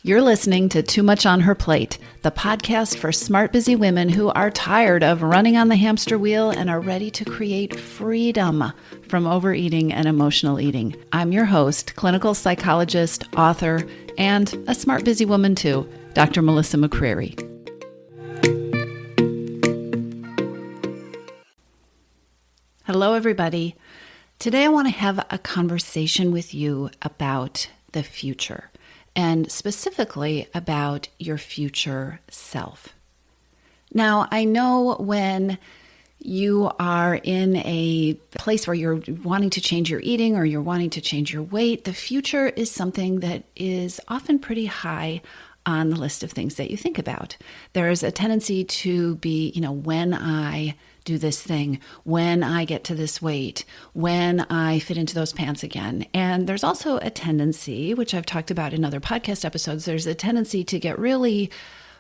You're listening to Too Much on Her Plate, the podcast for smart, busy women who are tired of running on the hamster wheel and are ready to create freedom from overeating and emotional eating. I'm your host, clinical psychologist, author, and a smart, busy woman too, Dr. Melissa McCreary. Hello, everybody. Today I want to have a conversation with you about the future, and specifically about your future self. Now, I know when you are in a place where you're wanting to change your eating or you're wanting to change your weight, the future is something that is often pretty high on the list of things that you think about. There is a tendency to be, when I do this thing, when I get to this weight, when I fit into those pants again. And there's also a tendency, which I've talked about in other podcast episodes, there's a tendency to get really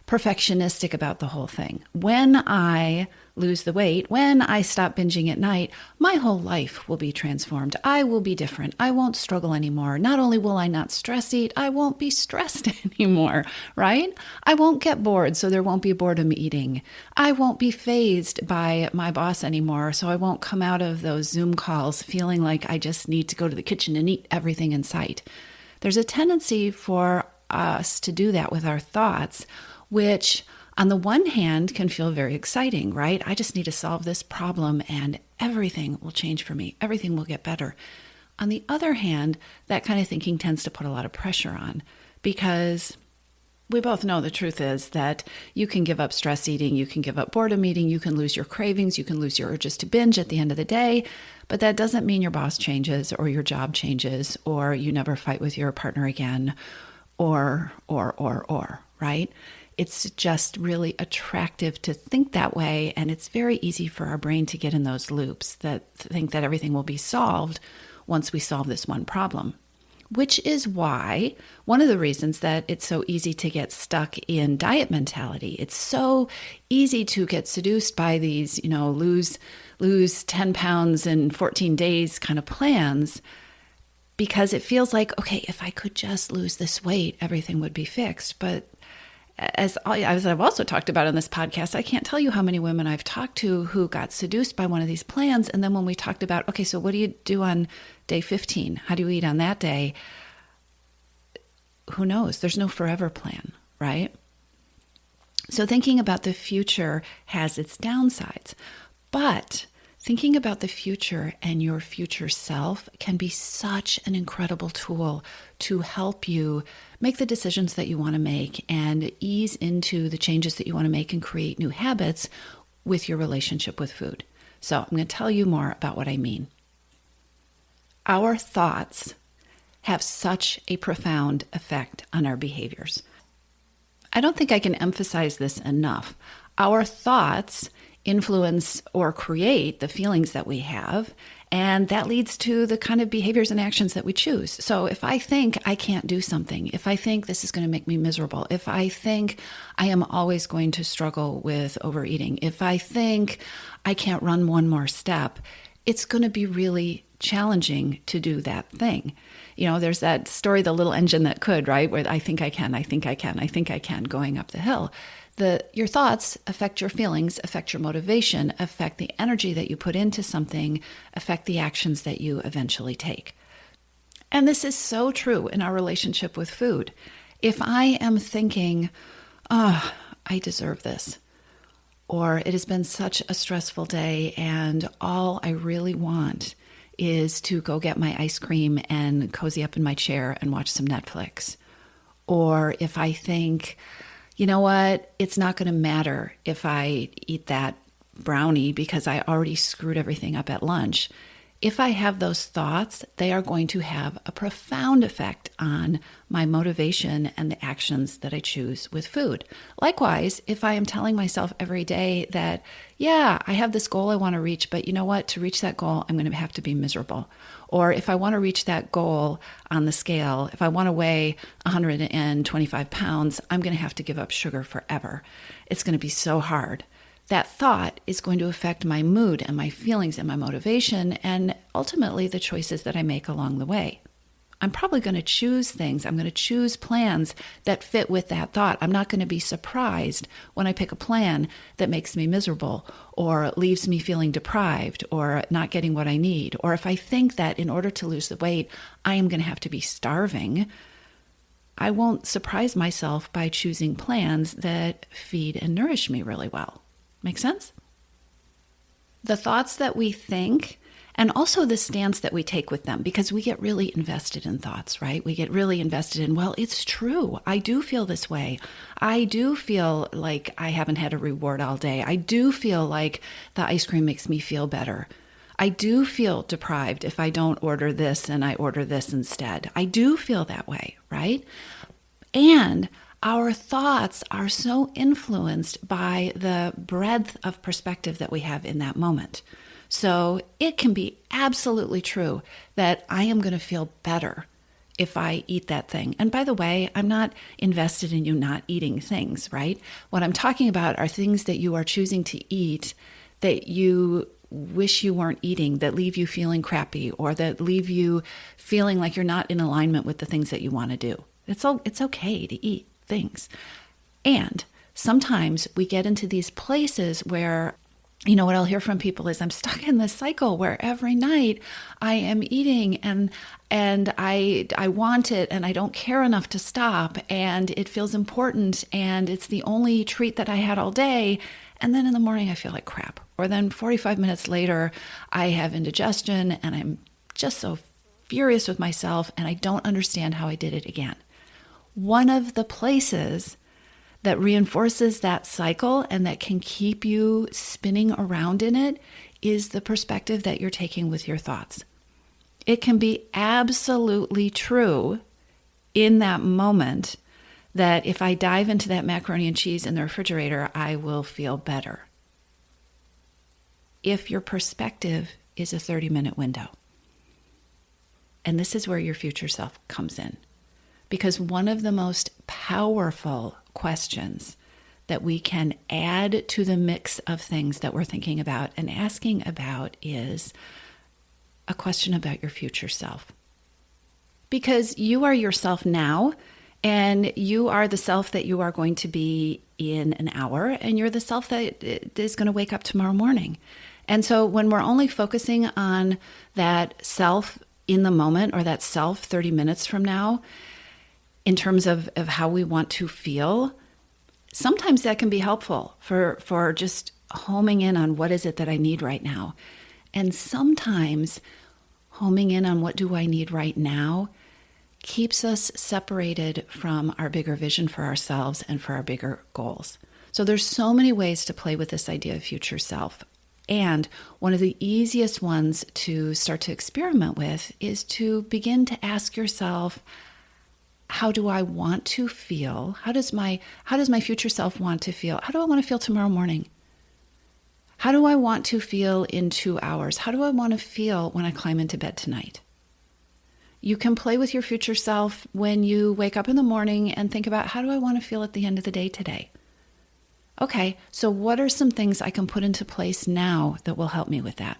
perfectionistic about the whole thing. When I lose the weight, when I stop binging at night, my whole life will be transformed. I will be different. I won't struggle anymore. Not only will I not stress eat, I won't be stressed anymore, right? I won't get bored, so there won't be boredom eating. I won't be fazed by my boss anymore, so I won't come out of those Zoom calls feeling like I just need to go to the kitchen and eat everything in sight. There's a tendency for us to do that with our thoughts, which on the one hand can feel very exciting, right? I just need to solve this problem and everything will change for me. Everything will get better. On the other hand, that kind of thinking tends to put a lot of pressure on, because we both know the truth is that you can give up stress eating, you can give up boredom eating, you can lose your cravings, you can lose your urges to binge at the end of the day, but that doesn't mean your boss changes or your job changes or you never fight with your partner again or, right? It's just really attractive to think that way, and it's very easy for our brain to get in those loops that think that everything will be solved once we solve this one problem, which is why one of the reasons that it's so easy to get stuck in diet mentality. It's so easy to get seduced by these, lose 10 pounds in 14 days kind of plans, because it feels like, okay, if I could just lose this weight, everything would be fixed. But as I've also talked about on this podcast, I can't tell you how many women I've talked to who got seduced by one of these plans. And then when we talked about, okay, so what do you do on day 15? How do you eat on that day? Who knows? There's no forever plan, right? So thinking about the future has its downsides, but thinking about the future and your future self can be such an incredible tool to help you make the decisions that you want to make and ease into the changes that you want to make and create new habits with your relationship with food. So I'm going to tell you more about what I mean. Our thoughts have such a profound effect on our behaviors. I don't think I can emphasize this enough. Our thoughts influence or create the feelings that we have, and that leads to the kind of behaviors and actions that we choose. So if I think I can't do something, if I think this is going to make me miserable, if I think I am always going to struggle with overeating, if I think I can't run one more step, it's going to be really challenging to do that thing. There's that story, The Little Engine That Could, right? Where I think I can, I think I can, I think I can, going up the hill. Your thoughts affect your feelings, affect your motivation, affect the energy that you put into something, affect the actions that you eventually take. And this is so true in our relationship with food. If I am thinking, I deserve this, or it has been such a stressful day and all I really want is to go get my ice cream and cozy up in my chair and watch some Netflix. Or if I think, you know what, it's not going to matter if I eat that brownie because I already screwed everything up at lunch. If I have those thoughts, they are going to have a profound effect on my motivation and the actions that I choose with food. Likewise, if I am telling myself every day that, yeah, I have this goal I want to reach, but you know what, to reach that goal, I'm going to have to be miserable. Or if I want to reach that goal on the scale, if I want to weigh 125 pounds, I'm going to have to give up sugar forever. It's going to be so hard. That thought is going to affect my mood and my feelings and my motivation and ultimately the choices that I make along the way. I'm probably going to choose things. I'm going to choose plans that fit with that thought. I'm not going to be surprised when I pick a plan that makes me miserable or leaves me feeling deprived or not getting what I need. Or if I think that in order to lose the weight, I am going to have to be starving, I won't surprise myself by choosing plans that feed and nourish me really well. Make sense? The thoughts that we think, and also the stance that we take with them, because we get really invested in thoughts, right? We get really invested in, well, it's true. I do feel this way. I do feel like I haven't had a reward all day. I do feel like the ice cream makes me feel better. I do feel deprived if I don't order this and I order this instead. I do feel that way, right? And our thoughts are so influenced by the breadth of perspective that we have in that moment. So it can be absolutely true that I am going to feel better if I eat that thing. And by the way, I'm not invested in you not eating things, right? What I'm talking about are things that you are choosing to eat that you wish you weren't eating, that leave you feeling crappy or that leave you feeling like you're not in alignment with the things that you want to do. It's okay to eat things. And sometimes we get into these places where, what I'll hear from people is I'm stuck in this cycle where every night I am eating and I want it and I don't care enough to stop and it feels important and it's the only treat that I had all day. And then in the morning I feel like crap. Or then 45 minutes later I have indigestion and I'm just so furious with myself and I don't understand how I did it again. One of the places that reinforces that cycle and that can keep you spinning around in it is the perspective that you're taking with your thoughts. It can be absolutely true in that moment that if I dive into that macaroni and cheese in the refrigerator, I will feel better. If your perspective is a 30-minute window. And this is where your future self comes in. Because one of the most powerful questions that we can add to the mix of things that we're thinking about and asking about is a question about your future self. Because you are yourself now, and you are the self that you are going to be in an hour, and you're the self that is going to wake up tomorrow morning. And so when we're only focusing on that self in the moment or that self 30 minutes from now, in terms of how we want to feel, sometimes that can be helpful for just homing in on what is it that I need right now. And sometimes homing in on what do I need right now keeps us separated from our bigger vision for ourselves and for our bigger goals. So there's so many ways to play with this idea of future self. And one of the easiest ones to start to experiment with is to begin to ask yourself, how do I want to feel? How does my future self want to feel? How do I want to feel tomorrow morning? How do I want to feel in 2 hours? How do I want to feel when I climb into bed tonight? You can play with your future self when you wake up in the morning and think about, how do I want to feel at the end of the day today? Okay, so what are some things I can put into place now that will help me with that?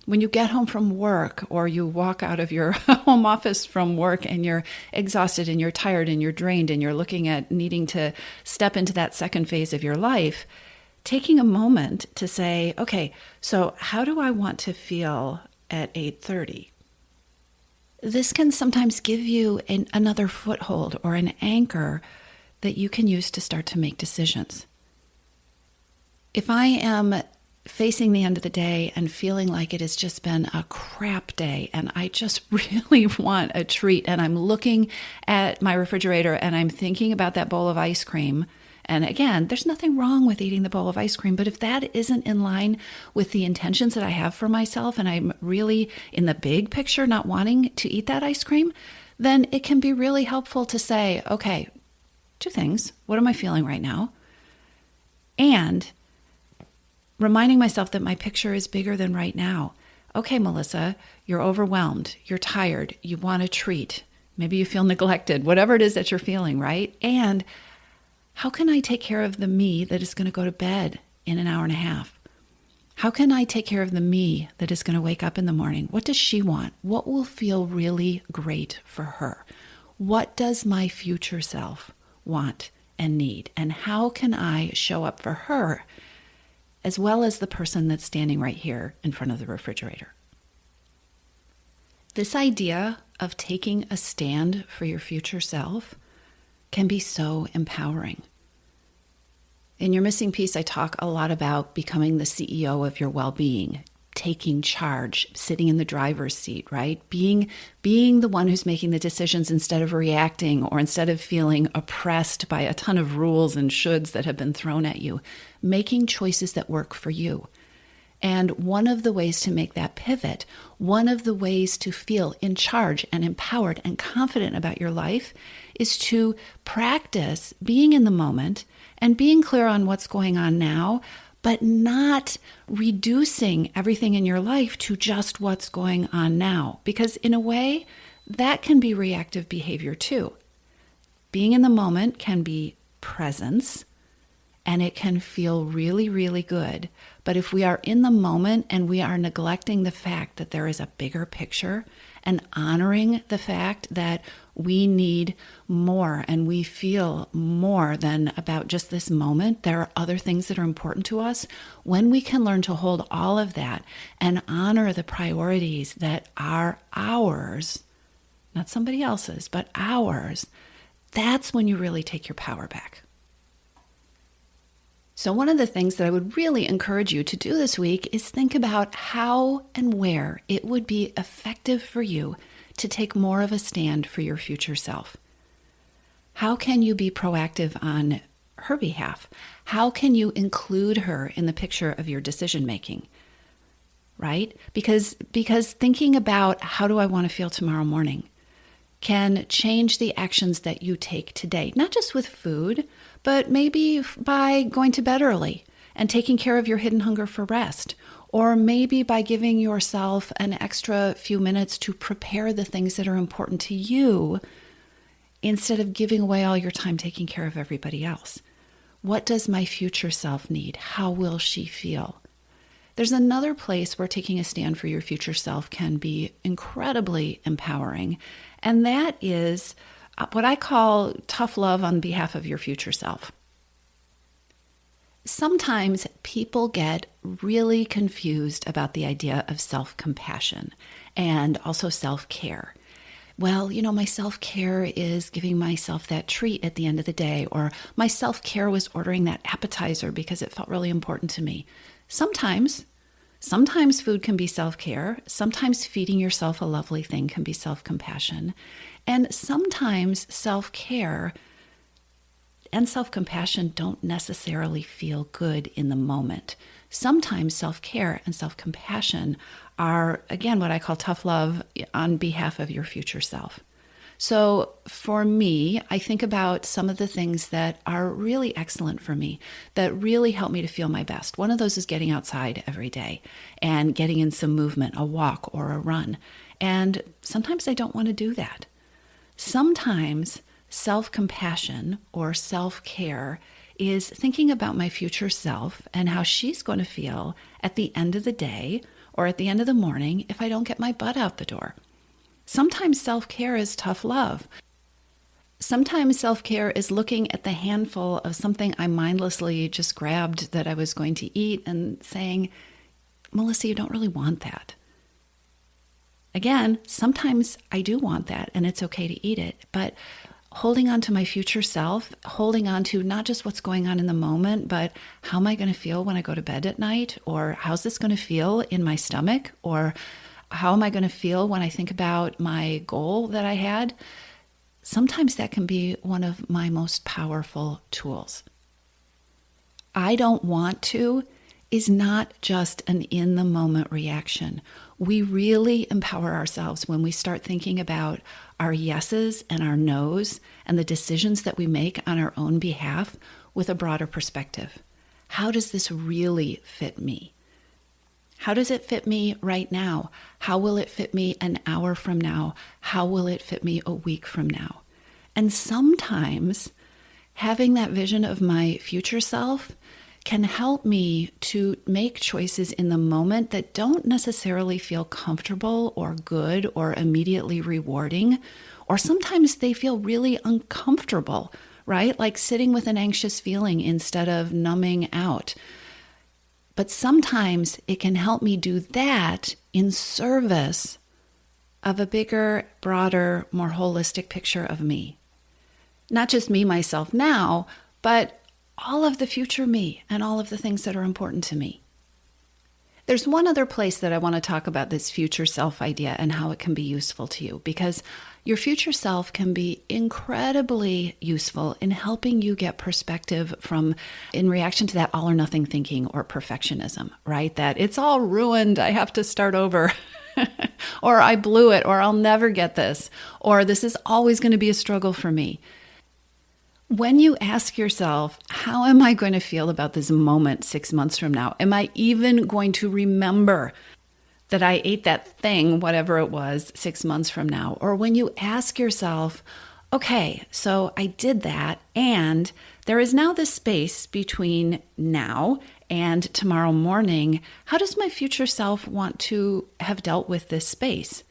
When you get home from work or you walk out of your home office from work and you're exhausted and you're tired and you're drained and you're looking at needing to step into that second phase of your life, taking a moment to say, okay, so how do I want to feel at 8:30? This can sometimes give you another foothold or an anchor that you can use to start to make decisions. If I am facing the end of the day and feeling like it has just been a crap day and I just really want a treat and I'm looking at my refrigerator and I'm thinking about that bowl of ice cream, and again, there's nothing wrong with eating the bowl of ice cream, but if that isn't in line with the intentions that I have for myself and I'm really in the big picture not wanting to eat that ice cream, then it can be really helpful to say, okay, 2 things. What am I feeling right now? And reminding myself that my picture is bigger than right now. Okay, Melissa, you're overwhelmed, you're tired, you want a treat, maybe you feel neglected, whatever it is that you're feeling, right? And how can I take care of the me that is going to go to bed in an hour and a half? How can I take care of the me that is going to wake up in the morning? What does she want? What will feel really great for her? What does my future self want and need? And how can I show up for her as well as the person that's standing right here in front of the refrigerator? This idea of taking a stand for your future self can be so empowering. In Your Missing Piece, I talk a lot about becoming the CEO of your well-being, taking charge, sitting in the driver's seat, right? Being the one who's making the decisions instead of reacting or instead of feeling oppressed by a ton of rules and shoulds that have been thrown at you, making choices that work for you. And one of the ways to make that pivot, one of the ways to feel in charge and empowered and confident about your life is to practice being in the moment and being clear on what's going on now, but not reducing everything in your life to just what's going on now. Because in a way, that can be reactive behavior too. Being in the moment can be presence, and it can feel really, really good. But if we are in the moment and we are neglecting the fact that there is a bigger picture and honoring the fact that we need more and we feel more than about just this moment, there are other things that are important to us. When we can learn to hold all of that and honor the priorities that are ours, not somebody else's, but ours, that's when you really take your power back. So one of the things that I would really encourage you to do this week is think about how and where it would be effective for you to take more of a stand for your future self. How can you be proactive on her behalf? How can you include her in the picture of your decision making? Right? Because thinking about how do I want to feel tomorrow morning can change the actions that you take today, not just with food, but maybe by going to bed early and taking care of your hidden hunger for rest, or maybe by giving yourself an extra few minutes to prepare the things that are important to you instead of giving away all your time taking care of everybody else. What does my future self need? How will she feel? There's another place where taking a stand for your future self can be incredibly empowering, and that is what I call tough love on behalf of your future self. Sometimes people get really confused about the idea of self-compassion and also self-care. Well, my self-care is giving myself that treat at the end of the day, or my self-care was ordering that appetizer because it felt really important to me. Sometimes food can be self-care. Sometimes feeding yourself a lovely thing can be self-compassion. And sometimes self-care and self-compassion don't necessarily feel good in the moment. Sometimes self-care and self-compassion are, again, what I call tough love on behalf of your future self. So for me, I think about some of the things that are really excellent for me, that really help me to feel my best. One of those is getting outside every day and getting in some movement, a walk or a run. And sometimes I don't want to do that. Sometimes self-compassion or self-care is thinking about my future self and how she's going to feel at the end of the day or at the end of the morning if I don't get my butt out the door. Sometimes self-care is tough love. Sometimes self-care is looking at the handful of something I mindlessly just grabbed that I was going to eat and saying, Melissa, you don't really want that. Again, sometimes I do want that and it's okay to eat it, but holding on to my future self, holding on to not just what's going on in the moment, but how am I going to feel when I go to bed at night? Or how's this going to feel in my stomach? Or how am I going to feel when I think about my goal that I had? Sometimes that can be one of my most powerful tools. I don't want to is not just an in-the-moment reaction. We really empower ourselves when we start thinking about our yeses and our nos and the decisions that we make on our own behalf with a broader perspective. How does this really fit me? How does it fit me right now? How will it fit me an hour from now? How will it fit me a week from now? And sometimes having that vision of my future self can help me to make choices in the moment that don't necessarily feel comfortable or good or immediately rewarding, or sometimes they feel really uncomfortable, right? Like sitting with an anxious feeling instead of numbing out. But sometimes it can help me do that in service of a bigger, broader, more holistic picture of me. Not just me, myself now, but all of the future me and all of the things that are important to me. There's one other place that I want to talk about this future self idea and how it can be useful to you, because your future self can be incredibly useful in helping you get perspective from, in reaction to that all or nothing thinking or perfectionism, right? That it's all ruined, I have to start over, or I blew it, or I'll never get this, or this is always going to be a struggle for me. When you ask yourself, how am I going to feel about this moment 6 months from now? Am I even going to remember that I ate that thing, whatever it was, 6 months from now? Or when you ask yourself, okay, so I did that, and there is now this space between now and tomorrow morning. How does my future self want to have dealt with this space?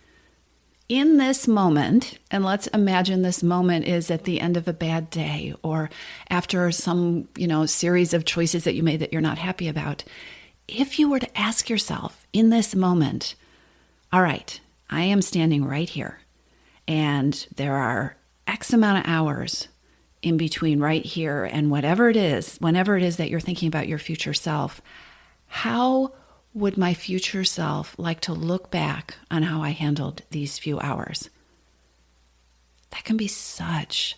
In this moment, and let's imagine this moment is at the end of a bad day or after some, series of choices that you made that you're not happy about. If you were to ask yourself in this moment, all right, I am standing right here and there are X amount of hours in between right here and whatever it is, whenever it is that you're thinking about your future self, how would my future self like to look back on how I handled these few hours? That can be such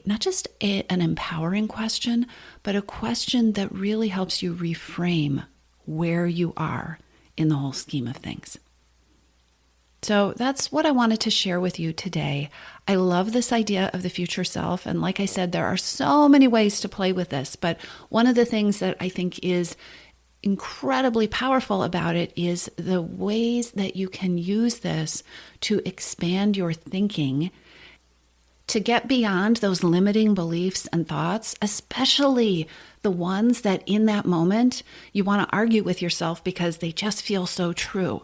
not just an empowering question, but a question that really helps you reframe where you are in the whole scheme of things. So that's what I wanted to share with you today. I love this idea of the future self. And like I said, there are so many ways to play with this. But one of the things that I think is incredibly powerful about it is the ways that you can use this to expand your thinking, to get beyond those limiting beliefs and thoughts, especially the ones that in that moment you want to argue with yourself because they just feel so true.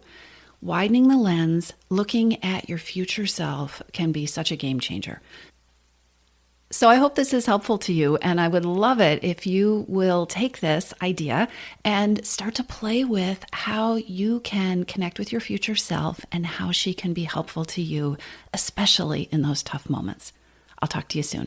Widening the lens, looking at your future self can be such a game changer. So I hope this is helpful to you, and I would love it if you will take this idea and start to play with how you can connect with your future self and how she can be helpful to you, especially in those tough moments. I'll talk to you soon.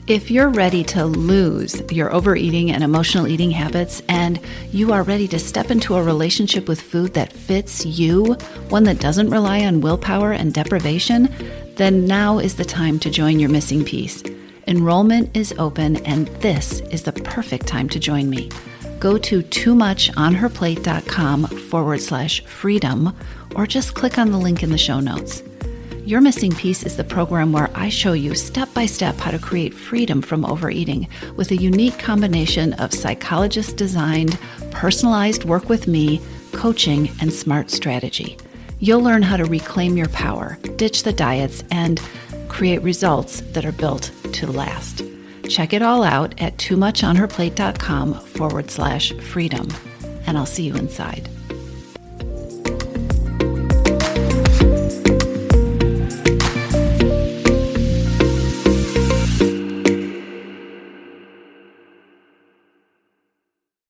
If you're ready to lose your overeating and emotional eating habits, and you are ready to step into a relationship with food that fits you, one that doesn't rely on willpower and deprivation, then now is the time to join your missing piece. Enrollment is open, and this is the perfect time to join me. Go to toomuchonherplate.com/freedom, or just click on the link in the show notes. Your Missing Piece is the program where I show you step-by-step how to create freedom from overeating with a unique combination of psychologist-designed, personalized work with me, coaching, and smart strategy. You'll learn how to reclaim your power, ditch the diets, and create results that are built to last. Check it all out at toomuchonherplate.com/freedom, and I'll see you inside.